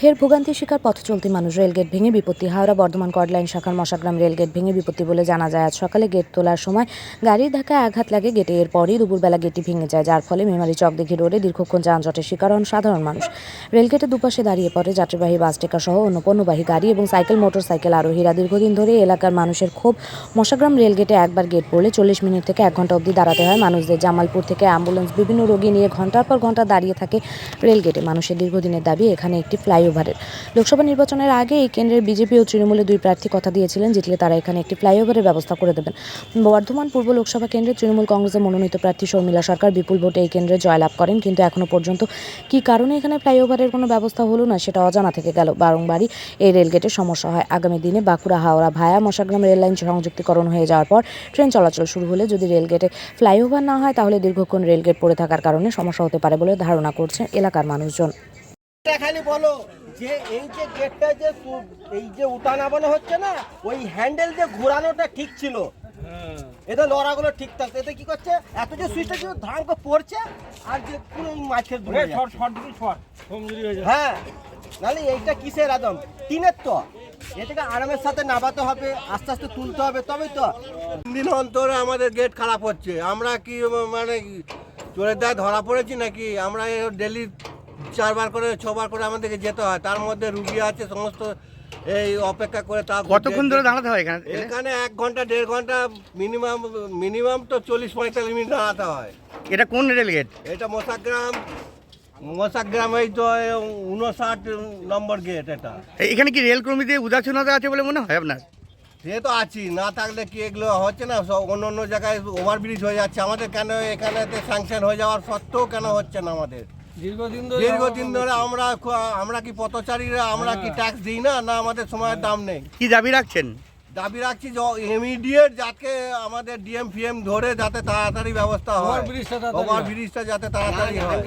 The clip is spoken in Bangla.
ফের ভোগান্তির শিকার পথ চলতি মানুষ। রেলগেট ভেঙে বিপত্তি। হাওড়া বর্ধমান কর্ডলাইন শাখার মশাগ্রাম রেলগেট ভেঙে বিপত্তি বলে জানা যায়। আজ সকালে গেট তোলার সময় গাড়ির ধাক্কায় আঘাত লাগে গেটে। এরপরই দুপুরবেলা গেটটি ভেঙে যায়, যার ফলে মেমারি চকদিঘি রোডে দীর্ঘক্ষণ যানজটের শিকার হন সাধারণ মানুষ। রেলগেটের দুপাশে দাঁড়িয়ে পড়ে যাত্রীবাহী বাস টেকা সহ অন্য পণ্যবাহী গাড়ি এবং সাইকেল মোটরসাইকেল আরোহীরা। দীর্ঘদিন ধরে এলাকার মানুষের ক্ষোভ। মশাগ্রাম রেলগেটে একবার গেট পড়লে 40 মিনিট থেকে 1 ঘন্টা অবধি দাঁড়াতে হয় মানুষদের। জামালপুর থেকে অ্যাম্বুলেন্স বিভিন্ন রোগী নিয়ে ঘন্টার পর ঘন্টা দাঁড়িয়ে থাকে রেলগেটে। মানুষের দীর্ঘদিনের দাবি এখানে একটি ফ্লাইওভারের। লোকসভা নির্বাচনের আগে এই কেন্দ্রের বিজেপি ও তৃণমূলের 2 প্রার্থী কথা দিয়েছিলেন, জিতলে তারা এখানে একটি ফ্লাইওভারের ব্যবস্থা করে দেবেন। বর্ধমান পূর্ব লোকসভা কেন্দ্রে তৃণমূল কংগ্রেসের মনোনীত প্রার্থী শর্মিলা সরকার বিপুল ভোটে এই কেন্দ্রে জয়লাভ করেন, কিন্তু এখনো পর্যন্ত কী কারণে এখানে ফ্লাইওভারের কোনো ব্যবস্থা হলো না সেটা অজানা থেকে গেল। বারংবারই এই রেলগেটের সমস্যা হয়। আগামী দিনে বাঁকুড়া হাওড়া ভায়া মশাগ্রাম রেললাইন সংযুক্তিকরণ হয়ে যাওয়ার পর ট্রেন চলাচল শুরু হলে যদি রেলগেটে ফ্লাইওভার না হয় তাহলে দীর্ঘক্ষণ রেলগেট পড়ে থাকার কারণে সমস্যা হতে পারে বলে ধারণা করছেন এলাকার মানুষজন। খালি বলো যে এই যে গেটটা যে এই যে উঠানাবানো হচ্ছে না, ওই হ্যান্ডেল যে ঘোরানোটা ঠিক ছিল, এটা লড়াগুলো ঠিক থাকতো। এতে কি করছে, এত যে সুইচটা যে ধান করে পড়ছে আর যে পুরো মাছের ধরে হ্যাঁ, নাহলে এইটা কিসের আদম টিনের তো, এটাকে আরামের সাথে নামাতে হবে, আস্তে আস্তে তুলতে হবে, তবেই তো। দিন অন্তরে আমাদের গেট খারাপ হচ্ছে। আমরা কি মানে চোরের দায় ধরা পড়েছি নাকি? আমরা ডেলি 4 বার করে 6 বার করে আমাদেরকে যেতে হয়, তার মধ্যে রুগী আছে সমস্ত, এই অপেক্ষা করে। তা কতক্ষণ ধরে দাঁড়াতে হয় এখানে 1 ঘন্টা 1.5 ঘন্টা মিনিমাম তো 40-45 মিনিট দাঁড়াতে হয়। এটা কোন রেল গেট? এটা মশাগ্রাম এই তো 59 নম্বর গেট। এটা এখানে কি রেল কর্মীদের উদাসীনতা আছে বলে মনে হয় আপনার? সে তো আছি, না থাকলে কি এগুলো হচ্ছে না? সব অন্য জায়গায় ওভারব্রিজ হয়ে যাচ্ছে, আমাদের কেন এখানেতে স্যাংশন হয়ে যাওয়ার সত্ত্বেও কেন হচ্ছে না? আমাদের দীর্ঘদিন ধরে আমরা কি পথচারীরা, আমরা কি ট্যাক্স দিই না? না আমাদের সময়ের দাম নেই? কি দাবি রাখছেন? দাবি রাখছি যে ইমিডিয়েট যাতে আমাদের ডিএম ফিএম ধরে যাতে তাড়াতাড়ি ব্যবস্থা হয়, ওভারব্রিজটা যাতে তাড়াতাড়ি হয়।